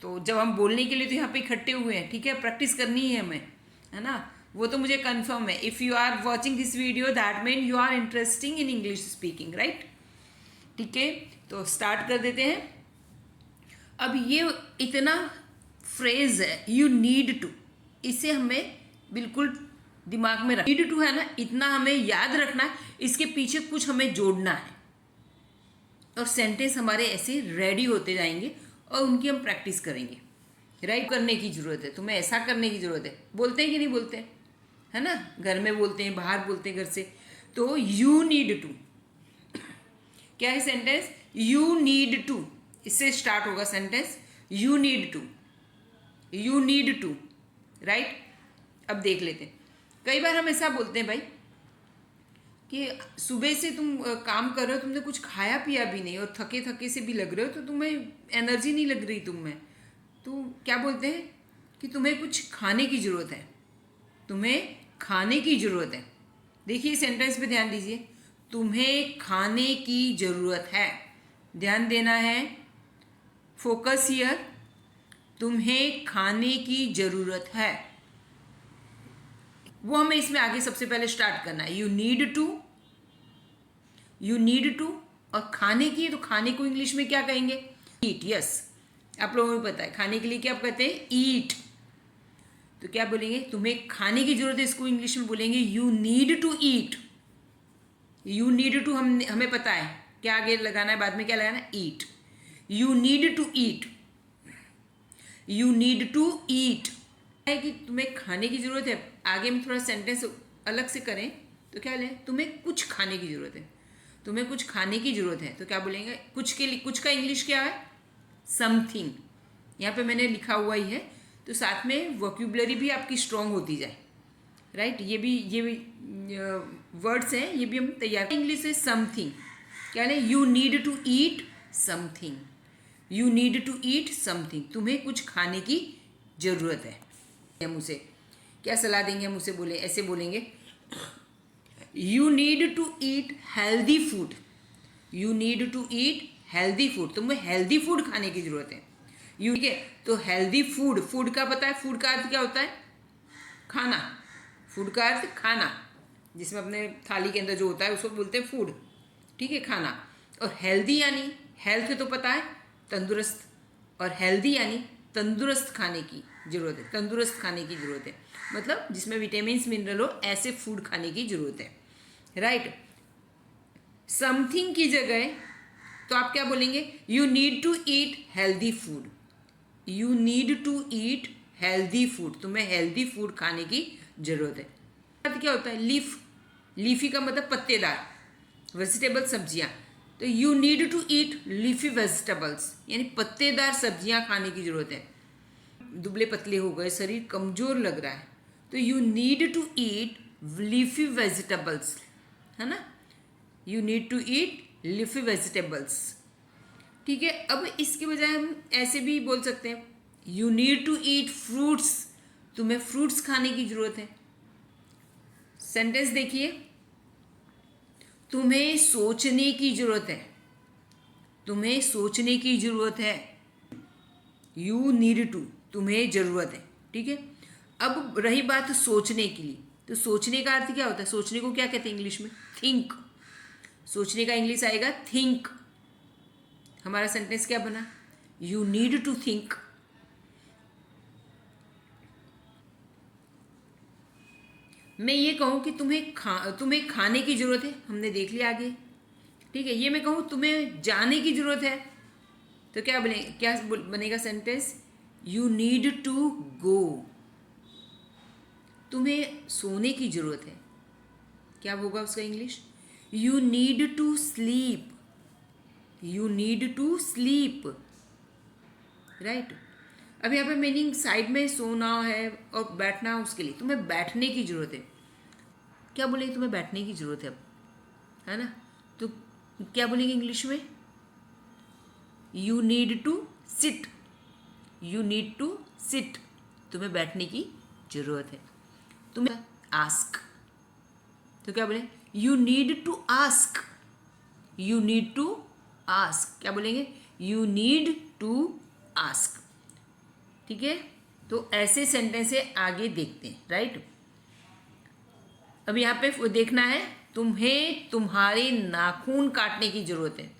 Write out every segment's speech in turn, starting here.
तो जब हम बोलने के लिए तो यहाँ पे इकट्ठे हुए हैं, ठीक है, प्रैक्टिस करनी है हमें, है ना, वो तो मुझे कंफर्म है. If you are watching this video that mean you are interesting in English speaking, right. ठीक है, तो स्टार्ट कर देते हैं. अब ये इतना फ्रेज है यू नीड टू, इसे हमें बिल्कुल दिमाग में रख, नीड टू है ना, इतना हमें याद रखना है, इसके पीछे कुछ हमें जोड़ना है और सेंटेंस हमारे ऐसे रेडी होते जाएंगे और उनकी हम प्रैक्टिस करेंगे. राइट करने की ज़रूरत है, तुम्हें ऐसा करने की ज़रूरत है. बोलते हैं कि नहीं बोलते हैं, है ना, घर में बोलते हैं, बाहर बोलते हैं घर से. तो यू नीड टू, क्या है सेंटेंस, यू नीड टू, इससे स्टार्ट होगा sentence. You need to, you need to, right. अब देख लेते हैं. कई बार हम ऐसा बोलते हैं भाई कि सुबह से तुम काम कर रहे हो, तुमने कुछ खाया पिया भी नहीं और थके थके से भी लग रहे हो, तो तुम्हें एनर्जी नहीं लग रही तुम में, तो क्या बोलते हैं कि तुम्हें कुछ खाने की ज़रूरत है, तुम्हें खाने की ज़रूरत है. देखिए सेंटेंस पे ध्यान दीजिए, तुम्हें खाने की ज़रूरत है, ध्यान देना है, फोकस हियर. तुम्हें खाने की ज़रूरत है, वो हमें इसमें आगे सबसे पहले स्टार्ट करना है. You need to, you need to, और खाने की, तो खाने को इंग्लिश में क्या कहेंगे, ईट. यस, आप लोगों को पता है खाने के लिए क्या कहते हैं, ईट. तो क्या बोलेंगे, तुम्हें खाने की जरूरत है, इसको इंग्लिश में बोलेंगे you need to eat. You need to हमें पता है क्या आगे लगाना है, बाद में क्या लगाना है, eat. You need to eat, you need to eat है कि तुम्हें खाने की जरूरत है. आगे में थोड़ा सेंटेंस अलग से करें तो क्या लें, तुम्हें कुछ खाने की जरूरत है, तुम्हें कुछ खाने की जरूरत है, तो क्या बोलेंगे, कुछ के लिए, कुछ का इंग्लिश क्या है, समथिंग. यहाँ पे मैंने लिखा हुआ ही है, तो साथ में वोक्यूबलरी भी आपकी स्ट्रांग होती जाए, राइट. ये भी वर्ड्स हैं, ये भी हम तैयार. इंग्लिश से समथिंग, क्या है, you need to eat something, you need to eat something, तुम्हें कुछ खाने की ज़रूरत है. हम उसे क्या सलाह देंगे, हम उसे बोले, ऐसे बोलेंगे, you need to eat healthy food, you need to eat healthy food, तुम्हें हेल्दी फूड खाने की ज़रूरत है. यू, ठीक है, तो हेल्दी फूड, फूड का पता है, फूड का अर्थ क्या होता है, खाना. फूड का अर्थ खाना, जिसमें अपने थाली के अंदर जो होता है उसको बोलते हैं फूड, ठीक है, खाना. और हेल्दी यानी, हेल्थ तो पता है, तंदुरुस्त, और हेल्दी यानी तंदुरुस्त खाने की ज़रूरत है, तंदुरुस्त खाने की ज़रूरत है, मतलब जिसमें विटामिन मिनरल हो, ऐसे फूड खाने की ज़रूरत है, राइट. समथिंग की जगह तो आप क्या बोलेंगे, you need to eat healthy food, you need to eat healthy food, तुम्हें हेल्दी फूड खाने की ज़रूरत है. अर्थ क्या होता है, लीफ, लीफी का मतलब पत्तेदार, वेजिटेबल सब्जियां, तो you need to eat leafy vegetables, यानी पत्तेदार सब्जियां खाने की ज़रूरत है. दुबले पतले हो गए, शरीर कमज़ोर लग रहा है, तो you need to eat leafy vegetables, है ना, you need to eat leafy vegetables. ठीक है, अब इसके बजाय हम ऐसे भी बोल सकते हैं, you need to eat fruits, तुम्हें फ्रूट्स खाने की ज़रूरत है. सेंटेंस देखिए, तुम्हें सोचने की ज़रूरत है, तुम्हें सोचने की ज़रूरत है, यू नीड टू, तुम्हें ज़रूरत है. ठीक है, अब रही बात सोचने के लिए, तो सोचने का अर्थ क्या होता है, सोचने को क्या कहते हैं इंग्लिश में, थिंक. सोचने का इंग्लिश आएगा थिंक. हमारा सेंटेंस क्या बना, यू नीड टू थिंक. मैं ये कहूँ कि तुम्हें खाने की ज़रूरत है, हमने देख लिया आगे, ठीक है. ये मैं कहूँ तुम्हें जाने की ज़रूरत है, तो क्या बनेगा sentence, you need to go. तुम्हें सोने की ज़रूरत है, क्या होगा उसका English, you need to sleep, you need to sleep, right. अब यहाँ पे मीनिंग साइड में सोना है और बैठना, उसके लिए तुम्हें बैठने की ज़रूरत है, क्या बोलेंगे, तुम्हें बैठने की ज़रूरत है, है ना. तो क्या बोलेंगे इंग्लिश में, you need to sit, you need to sit, तुम्हें बैठने की ज़रूरत है. तुम्हें आस्क, तो क्या बोलें, you need to ask, you need to ask, क्या बोलेंगे, यू नीड टू आस्क. ठीक है, तो ऐसे सेंटेंस से आगे देखते हैं, राइट। अब यहाँ पे देखना है, तुम्हें तुम्हारे नाखून काटने की जरूरत है।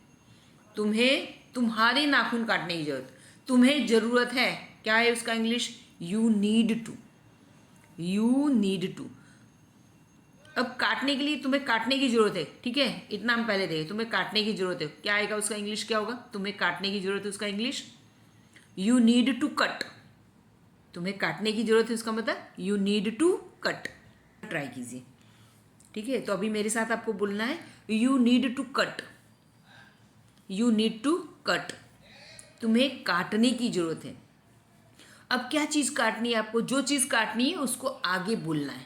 तुम्हें तुम्हारे नाखून काटने की जरूरत, तुम्हें जरूरत है, क्या है उसका English? You need to, you need to. अब काटने के लिए तुम्हें काटने की जरूरत है, ठीक है, इतना हम पहले देखें। तुम्हें काटने की जरूरत है, क्या आएगा उसका इंग्लिश? क्या होगा? तुम्हें काटने की जरूरत है, उसका English you need to cut. तुम्हें काटने की जरूरत है, उसका मतलब you need to cut. Try कीजिए, ठीक है। तो अभी मेरे साथ आपको बोलना है you need to cut, you need to cut. तुम्हें काटने की जरूरत है। अब क्या चीज काटनी है आपको? जो चीज काटनी है उसको आगे बोलना है,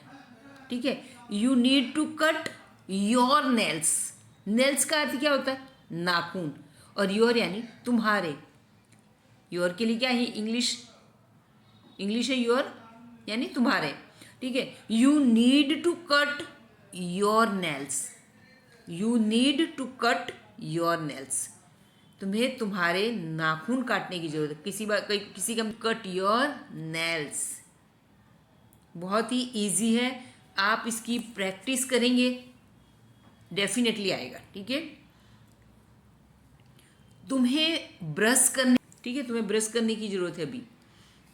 ठीक है। You need to cut your nails. Nails का अर्थ क्या होता है? नाखून। और योर यानी तुम्हारे। योर के लिए क्या है इंग्लिश? इंग्लिश है योर यानी तुम्हारे, ठीक है। You need to cut your nails, you need to cut your nails. तुम्हें तुम्हारे नाखून काटने की जरूरत है। किसी का कट योर नेल्स। बहुत ही इजी है, आप इसकी प्रैक्टिस करेंगे डेफिनेटली आएगा, ठीक है। तुम्हें ब्रश करने, ठीक है, तुम्हें ब्रश करने की जरूरत है अभी,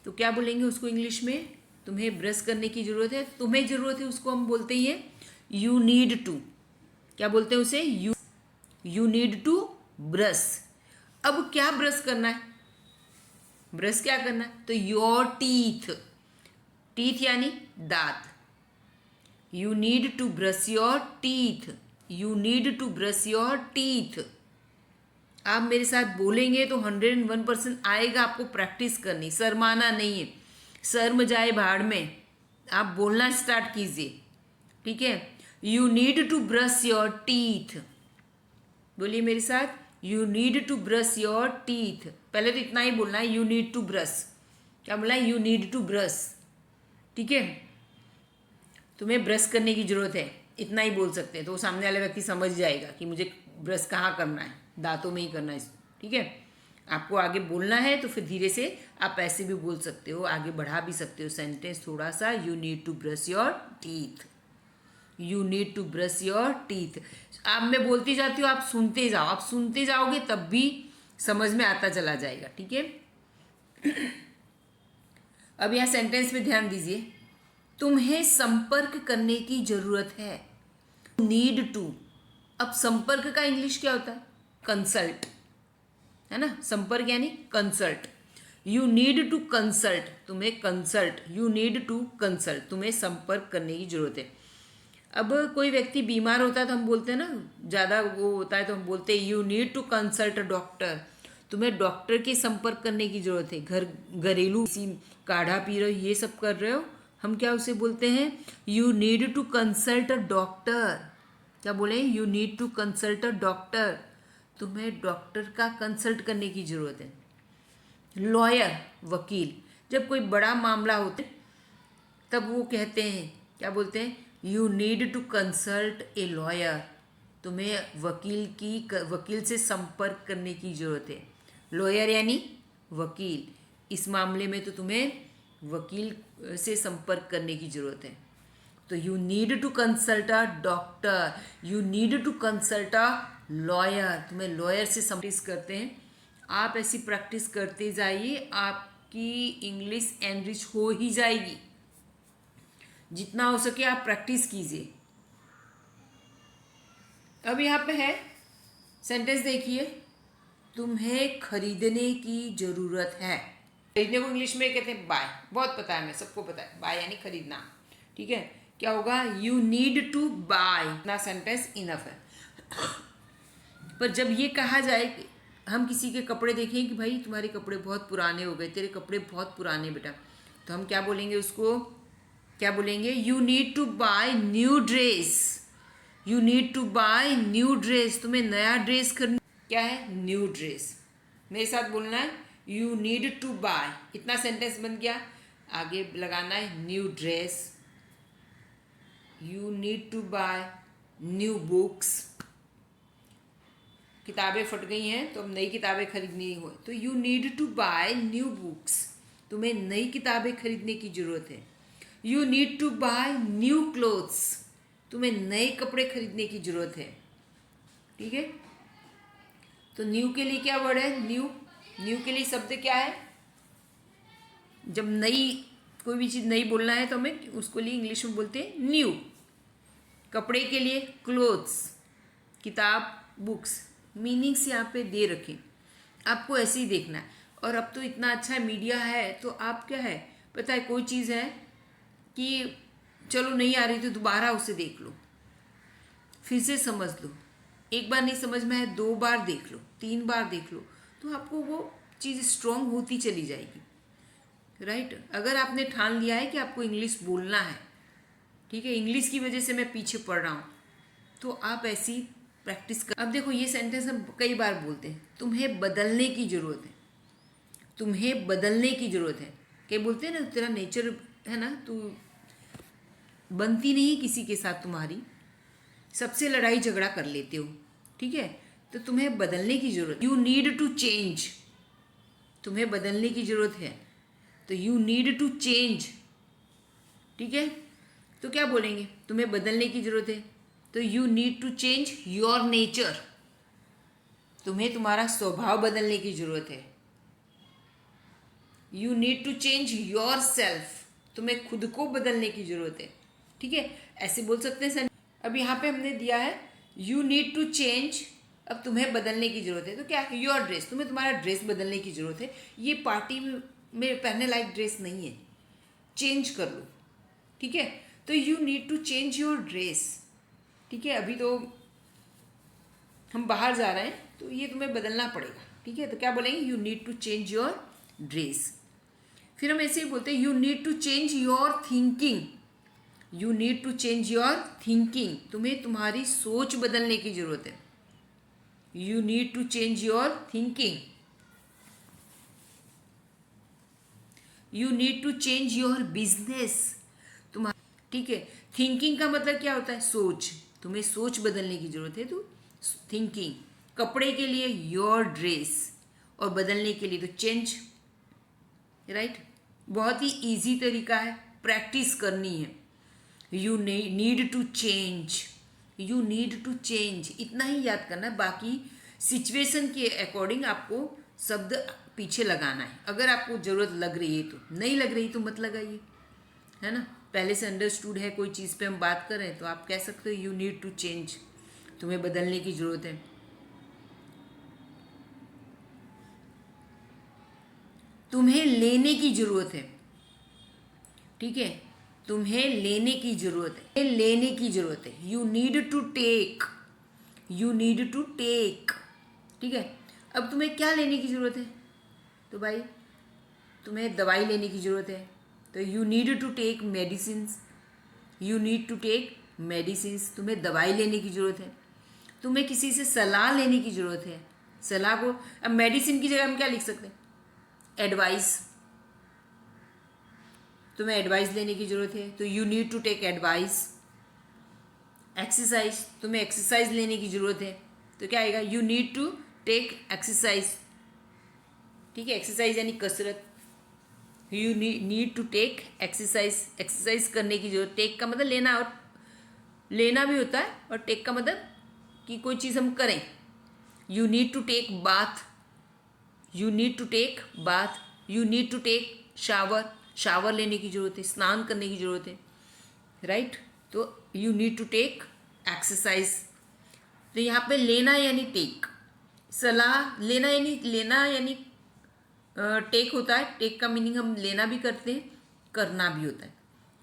तो क्या बोलेंगे उसको इंग्लिश में? तुम्हें ब्रश करने की जरूरत है, तुम्हें जरूरत है, उसको हम बोलते हैं यू नीड टू। क्या बोलते हैं उसे? You need to brush. अब क्या ब्रश करना है? ब्रश क्या करना है? तो योर टीथ, टीथ यानी दांत। You need to brush your teeth, you need to brush your teeth. आप मेरे साथ बोलेंगे तो 101% आएगा। आपको प्रैक्टिस करनी, शर्माना नहीं है। शर्म जाए भाड़ में, आप बोलना स्टार्ट कीजिए, ठीक है। You need to brush your teeth, बोलिए मेरे साथ, you need to brush your teeth. पहले तो इतना ही बोलना है, यू नीड टू ब्रश। क्या बोलना है? यू नीड टू ब्रश, ठीक है। तुम्हें ब्रश करने की जरूरत है, इतना ही बोल सकते हैं, तो सामने वाला व्यक्ति समझ जाएगा कि मुझे ब्रश कहाँ करना है, दांतों में ही करना है, ठीक है। आपको आगे बोलना है तो फिर धीरे से आप ऐसे भी बोल सकते हो, आगे बढ़ा भी सकते हो सेंटेंस थोड़ा सा। You need to brush your teeth, you need to brush your teeth. आप मैं बोलती जाती हूँ, आप सुनते जाओ, आप सुनते जाओगे तब भी समझ में आता चला जाएगा, ठीक है। अब यहाँ सेंटेंस में ध्यान दीजिए, तुम्हें संपर्क करने की जरूरत है, नीड टू। अब संपर्क का इंग्लिश क्या होता है? कंसल्ट, है ना। संपर्क यानी consult. You need to consult, तुम्हें consult, you need to consult, तुम्हें संपर्क करने की जरूरत है। अब कोई व्यक्ति बीमार होता है तो हम बोलते हैं ना, ज़्यादा वो होता है तो हम बोलते हैं you need to consult a doctor. तुम्हें डॉक्टर के संपर्क करने की जरूरत है। घरेलू किसी काढ़ा पी रहे हो, ये सब कर रहे हो, हम क्या उसे बोलते हैं? You need to consult a doctor. क्या बोले? You need to consult a doctor, तुम्हें डॉक्टर का कंसल्ट करने की जरूरत है। लॉयर, वकील, जब कोई बड़ा मामला होता है तब वो कहते हैं, क्या बोलते हैं? You need to consult a lawyer, तुम्हें वकील से संपर्क करने की जरूरत है। लॉयर यानी वकील, इस मामले में तो तुम्हें वकील से संपर्क करने की जरूरत है। तो you need to consult a doctor, you need to consult a lawyer, तुम्हें लॉयर से संपर्क करते हैं। आप ऐसी प्रैक्टिस करते जाइए, आपकी इंग्लिश एनरिच हो ही जाएगी। जितना हो सके आप प्रैक्टिस कीजिए। अब यहाँ पे है सेंटेंस, देखिए, तुम्हें खरीदने की जरूरत है। खरीदने को इंग्लिश में कहते हैं बाय, बहुत पता है, मैं सबको पता है, बाय यानी खरीदना, ठीक है। क्या होगा? यू नीड टू बाय, इतना सेंटेंस इनफ है। पर जब ये कहा जाए कि हम किसी के कपड़े देखें कि भाई तुम्हारे कपड़े बहुत पुराने हो गए, तेरे कपड़े बहुत पुराने बेटा, तो हम क्या बोलेंगे उसको? क्या बोलेंगे? You need to buy new dress, you need to buy new dress, तुम्हें नया ड्रेस खरीदना। क्या है? New dress. मेरे साथ बोलना है, यू नीड टू बाय, इतना सेंटेंस बन गया। आगे लगाना है new dress, you need to buy new books. किताबें फट गई हैं तो अब नई किताबें खरीदनी हो, तो you need to buy new books, तुम्हें नई किताबें खरीदने की ज़रूरत है। You need to buy new clothes, तुम्हें नए कपड़े खरीदने की ज़रूरत है। ठीक है, तो न्यू के लिए क्या वर्ड है? न्यू। न्यू के लिए शब्द क्या है? जब नई कोई भी चीज़ नई बोलना है तो हमें उसको लिए इंग्लिश में बोलते हैं न्यू। कपड़े के लिए क्लोथ्स, किताब बुक्स, मीनिंग्स यहाँ पे दे रखें, आपको ऐसे ही देखना है। और अब तो इतना अच्छा मीडिया है, तो आप क्या है पता है, कोई चीज़ है कि चलो नहीं आ रही तो दोबारा उसे देख लो, फिर से समझ लो। एक बार नहीं समझ में आए 2 बार देख लो, 3 बार देख लो, तो आपको वो चीज़ स्ट्रॉन्ग होती चली जाएगी। राइट, अगर आपने ठान लिया है कि आपको इंग्लिश बोलना है, ठीक है, इंग्लिश की वजह से मैं पीछे पड़ रहा हूँ, तो आप ऐसी प्रैक्टिस कर। अब देखो ये सेंटेंस हम कई बार बोलते हैं, तुम्हें बदलने की ज़रूरत है, तुम्हें बदलने की ज़रूरत है। क्या बोलते हैं ना, तेरा नेचर है ना, तू बनती नहीं किसी के साथ, तुम्हारी सबसे लड़ाई झगड़ा कर लेते हो। ठीक है, तो तुम्हें बदलने की ज़रूरत, यू नीड टू चेंज, तुम्हें बदलने की ज़रूरत है, तो यू नीड टू चेंज। ठीक है, तो क्या बोलेंगे? तुम्हें बदलने की ज़रूरत है, तो you need to change your nature, तुम्हें तुम्हारा स्वभाव बदलने की ज़रूरत है। You need to change yourself, तुम्हें खुद को बदलने की ज़रूरत है। ठीक है, ऐसे बोल सकते हैं। अब यहाँ पे हमने दिया है यू नीड टू चेंज, अब तुम्हें बदलने की ज़रूरत है, तो क्या है? योर ड्रेस, तुम्हें तुम्हारा ड्रेस बदलने की ज़रूरत है, ये पार्टी में पहनने लायक ड्रेस नहीं है, चेंज कर लो। ठीक है, तो you need to change your dress. ठीक है, अभी तो हम बाहर जा रहे हैं, तो ये तुम्हें बदलना पड़ेगा। ठीक है, तो क्या बोलेंगे? You need to change your dress. फिर हम ऐसे ही बोलते हैं you need to change your thinking, you need to change your thinking, तुम्हें तुम्हारी सोच बदलने की ज़रूरत है। You need to change your thinking, you need to change your business, तुम्हारा। ठीक है, थिंकिंग का मतलब क्या होता है? सोच, तुम्हें सोच बदलने की ज़रूरत है, तो थिंकिंग। कपड़े के लिए योर ड्रेस, और बदलने के लिए तो चेंज। राइट, बहुत ही इजी तरीका है, प्रैक्टिस करनी है। You need to change, you need to change, इतना ही याद करना है। बाकी सिचुएशन के अकॉर्डिंग आपको शब्द पीछे लगाना है। अगर आपको ज़रूरत लग रही है तो, नहीं लग रही तो मत लगाइए, है ना। पहले से अंडरस्टूड है कोई चीज़ पे हम बात कर रहे हैं, तो आप कह सकते हो यू नीड टू चेंज, तुम्हें बदलने की ज़रूरत है। तुम्हें लेने की ज़रूरत है। ठीक है, तुम्हें लेने की ज़रूरत है, लेने की ज़रूरत है। You need to take, you need to take. ठीक है, अब तुम्हें क्या लेने की ज़रूरत है? तो भाई तुम्हें दवाई लेने की ज़रूरत है, तो you need to take medicines, you need to take medicines, तुम्हें दवाई लेने की ज़रूरत है। तुम्हें किसी से सलाह लेने की ज़रूरत है, सलाह को, अब मेडिसिन की जगह हम क्या लिख सकते हैं? एडवाइस, तुम्हें एडवाइस लेने की ज़रूरत है, तो you need to take advice. Exercise, तुम्हें एक्सरसाइज लेने की ज़रूरत है, तो क्या आएगा? You need to take exercise. ठीक है, एक्सरसाइज यानी कसरत, you need to take exercise, exercise करने की जरूरत। टेक का मतलब लेना, और लेना भी होता है, और टेक का मतलब कि कोई चीज़ हम करें। You need to take bath, you need to take bath, you need to take shower, shower लेने की ज़रूरत है, स्नान करने की ज़रूरत है। राइट, तो you need to take exercise. तो यहाँ पे लेना यानी टेक, सलाह लेना यानी टेक होता है। टेक का मीनिंग हम लेना भी करते हैं, करना भी होता है।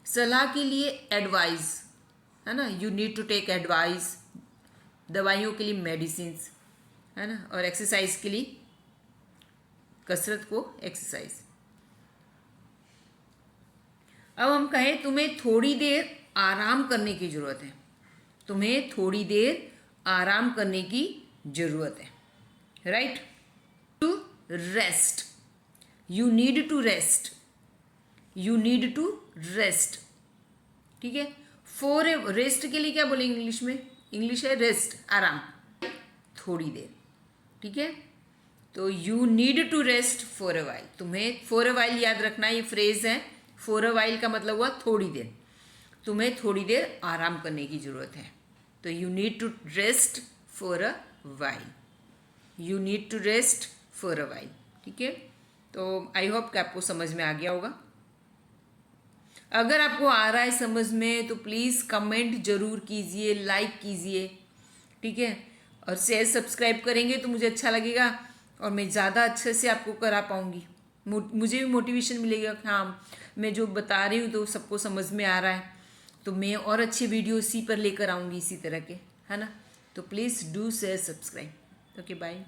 सलाह के लिए एडवाइस, है ना, you need to take advice. दवाइयों के लिए मेडिसिन्स, है ना, और एक्सरसाइज के लिए कसरत को एक्सरसाइज। अब हम कहें तुम्हें थोड़ी देर आराम करने की ज़रूरत है, तुम्हें थोड़ी देर आराम करने की ज़रूरत है। Right, to rest, you need to rest, you need to rest. ठीक है, फॉर रेस्ट के लिए क्या बोलेंगे इंग्लिश में? इंग्लिश है रेस्ट, आराम, थोड़ी देर। ठीक है, तो you need to rest for a while, तुम्हें फॉर अ वाइल याद रखना, ये फ्रेज है। फॉर अ वाइल का मतलब हुआ थोड़ी देर, तुम्हें थोड़ी देर आराम करने की ज़रूरत है। तो you need to rest for a while, you need to rest for a while. ठीक है, तो आई होप कि आपको समझ में आ गया होगा। अगर आपको आ रहा है समझ में तो प्लीज़ कमेंट जरूर कीजिए, लाइक कीजिए। ठीक है, और शेयर सब्सक्राइब करेंगे तो मुझे अच्छा लगेगा और मैं ज़्यादा अच्छे से आपको करा पाऊँगी। मुझे भी मोटिवेशन मिलेगा कि हाँ, मैं जो बता रही हूँ तो सबको समझ में आ रहा है, तो मैं और अच्छे वीडियो इसी पर लेकर आऊँगी, इसी तरह के, है ना। तो please do share subscribe. Okay, bye.